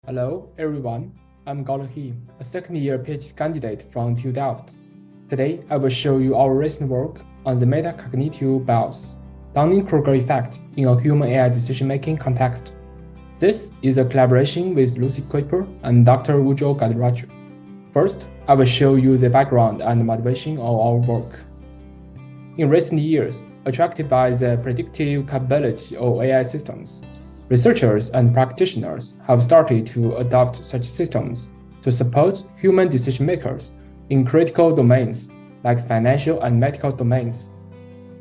Hello, everyone. I'm Gaole, a second-year PhD candidate from TU Delft. Today, I will show you our recent work on the metacognitive bias, Dunning-Kruger Effect in a human-AI decision-making context. This is a collaboration with Lucie Kuiper and Dr. Ujwal Gadiraju. First, I will show you the background and motivation of our work. In recent years, attracted by the predictive capability of AI systems, researchers and practitioners have started to adopt such systems to support human decision-makers in critical domains like financial and medical domains.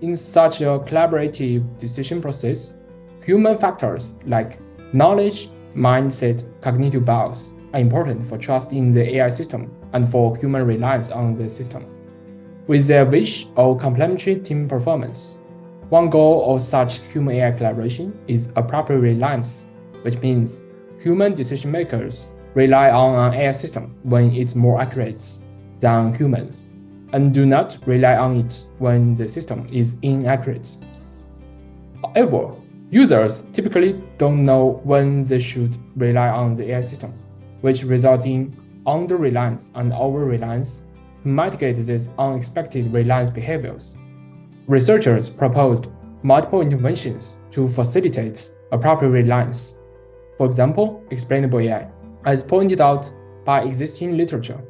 In such a collaborative decision process, human factors like knowledge, mindset, cognitive bias are important for trust in the AI system and for human reliance on the system. With the wish of complementary team performance, one goal of such human-AI collaboration is appropriate reliance, which means human decision-makers rely on an AI system when it's more accurate than humans, and do not rely on it when the system is inaccurate. However, users typically don't know when they should rely on the AI system, which results in under-reliance and over-reliance to mitigate these unexpected reliance behaviors. Researchers proposed multiple interventions to facilitate appropriate reliance. For example, explainable AI. As pointed out by existing literature,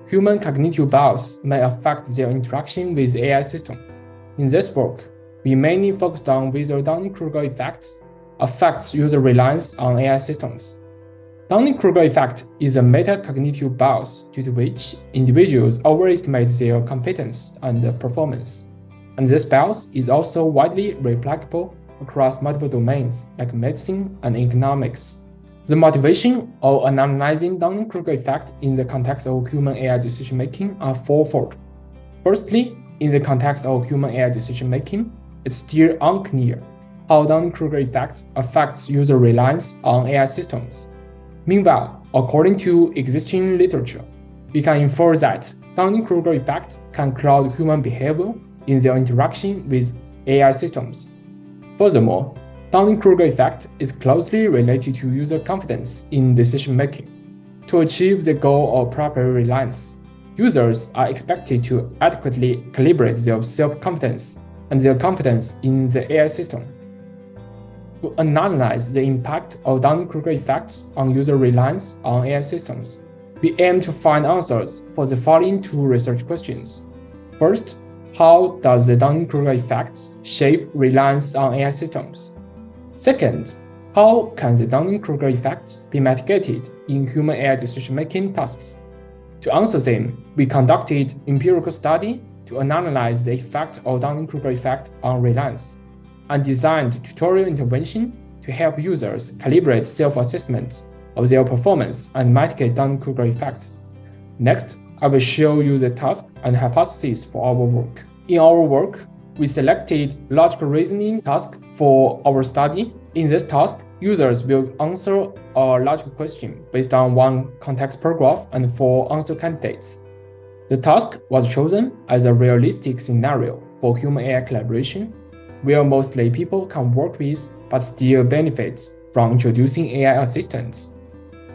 human cognitive bias may affect their interaction with the AI system. In this work, we mainly focused on whether Dunning-Kruger effect affects user reliance on AI systems. Dunning-Kruger effect is a metacognitive bias due to which individuals overestimate their competence and performance. And this bias is also widely replicable across multiple domains like medicine and economics. The motivation of analyzing Dunning-Kruger effect in the context of human-AI decision-making are fourfold. Firstly, in the context of human-AI decision-making, it's still unclear how Dunning-Kruger effect affects user reliance on AI systems. Meanwhile, according to existing literature, we can infer that Dunning-Kruger effect can cloud human behavior in their interaction with AI systems. Furthermore, Dunning-Kruger effect is closely related to user confidence in decision-making. To achieve the goal of proper reliance, users are expected to adequately calibrate their self-confidence and their confidence in the AI system. To analyze the impact of Dunning-Kruger effects on user reliance on AI systems, we aim to find answers for the following two research questions. First, how does the Dunning-Kruger effects shape reliance on AI systems? Second, how can the Dunning-Kruger effects be mitigated in human AI decision-making tasks? To answer them, we conducted empirical study to analyze the effect of Dunning-Kruger effect on reliance, and designed tutorial intervention to help users calibrate self-assessment of their performance and mitigate Dunning-Kruger effect. Next, I will show you the task and hypotheses for our work. In our work, we selected logical reasoning task for our study. In this task, users will answer a logical question based on one context paragraph and 4 answer candidates. The task was chosen as a realistic scenario for human-AI collaboration, where mostly people can work with but still benefits from introducing AI assistants.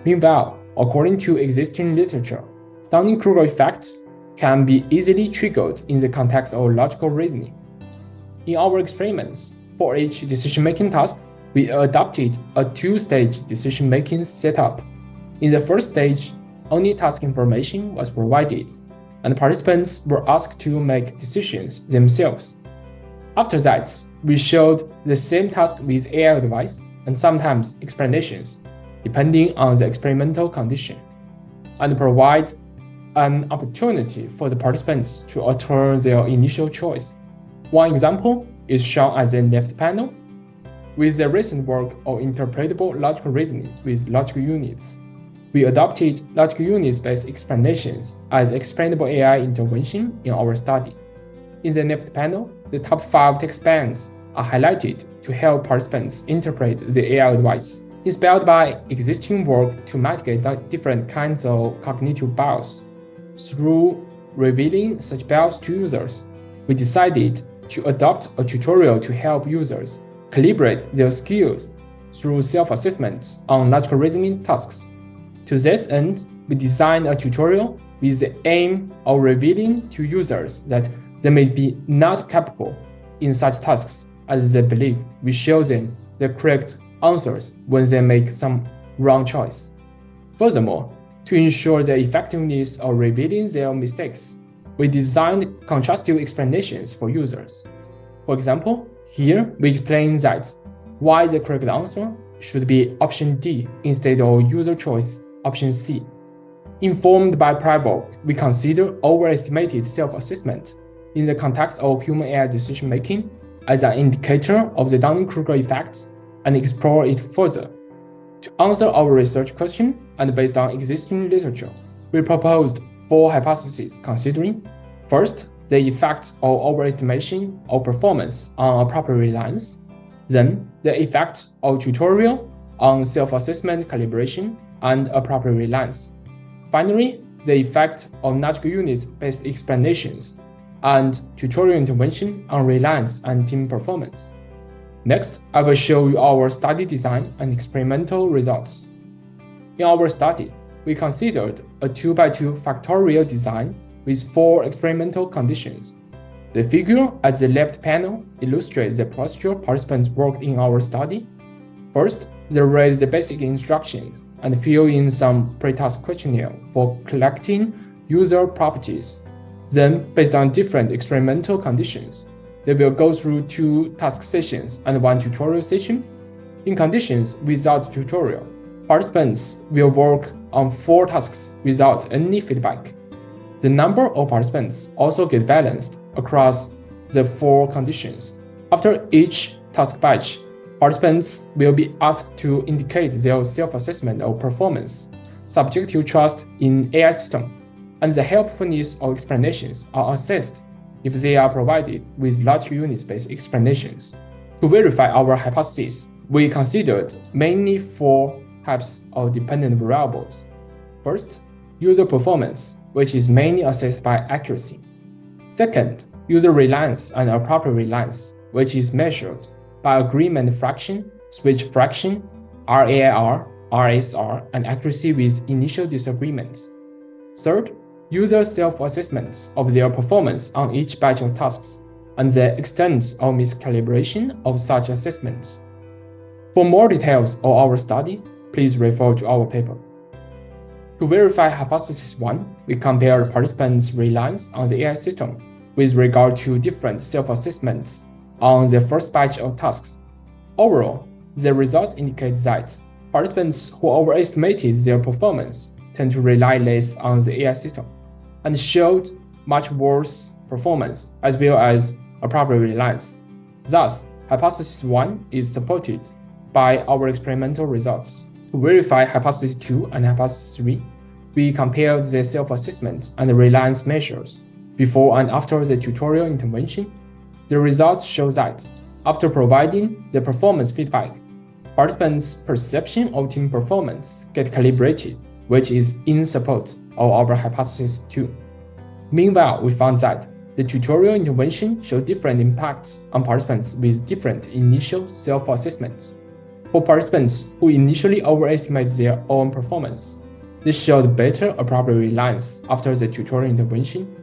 Meanwhile, according to existing literature, Dunning-Kruger effects can be easily triggered in the context of logical reasoning. In our experiments, for each decision-making task, we adopted a 2-stage decision-making setup. In the first stage, only task information was provided, and participants were asked to make decisions themselves. After that, we showed the same task with AI advice and sometimes explanations, depending on the experimental condition, and provide an opportunity for the participants to alter their initial choice. One example is shown at the left panel. With the recent work of interpretable logical reasoning with logical units, we adopted logical units-based explanations as explainable AI intervention in our study. In the left panel, the top 5 text bands are highlighted to help participants interpret the AI advice. Inspired by existing work to mitigate different kinds of cognitive bias, through revealing such bias to users, we decided to adopt a tutorial to help users calibrate their skills through self-assessments on logical reasoning tasks. To this end, we designed a tutorial with the aim of revealing to users that they may be not capable in such tasks as they believe we show them the correct answers when they make some wrong choice. Furthermore, to ensure the effectiveness of revealing their mistakes, we designed contrastive explanations for users. For example, here we explain that why the correct answer should be option D instead of user choice option C. Informed by prior work, we consider overestimated self-assessment in the context of human-AI decision-making as an indicator of the Dunning-Kruger effect and explore it further. To answer our research question and based on existing literature, we proposed 4 hypotheses considering: first, the effect of overestimation of performance on appropriate reliance, then the effect of tutorial on self-assessment calibration and appropriate reliance, finally, the effect of logical units-based explanations and tutorial intervention on reliance and team performance. Next, I will show you our study design and experimental results. In our study, we considered a 2x2 factorial design with 4 experimental conditions. The figure at the left panel illustrates the procedure participants worked in our study. First, they read the basic instructions and fill in some pre-task questionnaire for collecting user properties. Then, based on different experimental conditions, they will go through 2 task sessions and 1 tutorial session. In conditions without tutorial, participants will work on 4 tasks without any feedback. The number of participants also get balanced across the 4 conditions. After each task batch, participants will be asked to indicate their self-assessment of performance, subject to trust in AI system, and the helpfulness of explanations are assessed if they are provided with logical units-based explanations. To verify our hypothesis, we considered mainly 4 types of dependent variables. First, user performance, which is mainly assessed by accuracy. Second, user reliance and appropriate reliance, which is measured by agreement fraction, switch fraction, RAR, RSR, and accuracy with initial disagreements. Third, user self-assessments of their performance on each batch of tasks, and the extent of miscalibration of such assessments. For more details of our study, please refer to our paper. To verify hypothesis 1, we compared participants' reliance on the AI system with regard to different self-assessments on the first batch of tasks. Overall, the results indicate that participants who overestimated their performance tend to rely less on the AI system and showed much worse performance as well as appropriate reliance. Thus, hypothesis 1 is supported by our experimental results. To verify hypothesis 2 and hypothesis 3, we compared the self-assessment and the reliance measures before and after the tutorial intervention. The results show that after providing the performance feedback, participants' perception of team performance get calibrated, which is in support of our hypothesis 2. Meanwhile, we found that the tutorial intervention showed different impacts on participants with different initial self-assessments. For participants who initially overestimate their own performance, this showed better appropriate reliance after the tutorial intervention,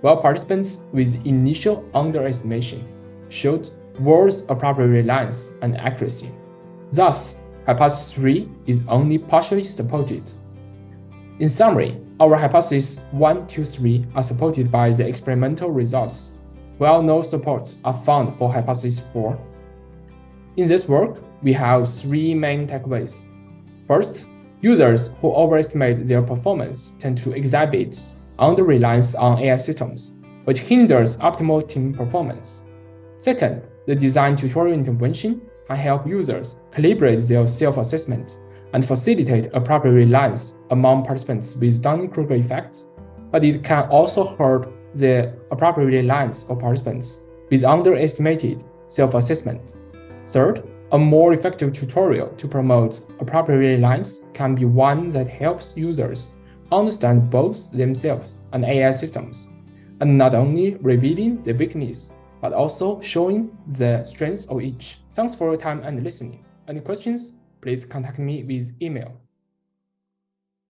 while participants with initial underestimation showed worse appropriate reliance and accuracy. Thus, hypothesis 3 is only partially supported. In summary, our hypotheses 1, 2, 3 are supported by the experimental results, while no supports are found for hypothesis 4. In this work, we have 3 main takeaways. First, users who overestimate their performance tend to exhibit under-reliance on AI systems, which hinders optimal team performance. Second, the design tutorial intervention can help users calibrate their self-assessment and facilitate appropriate reliance among participants with Dunning-Kruger effects, but it can also hurt the appropriate reliance of participants with underestimated self-assessment. Third, a more effective tutorial to promote appropriate reliance can be one that helps users understand both themselves and AI systems, and not only revealing the weakness, but also showing the strengths of each. Thanks for your time and listening. Any questions? Please contact me with email.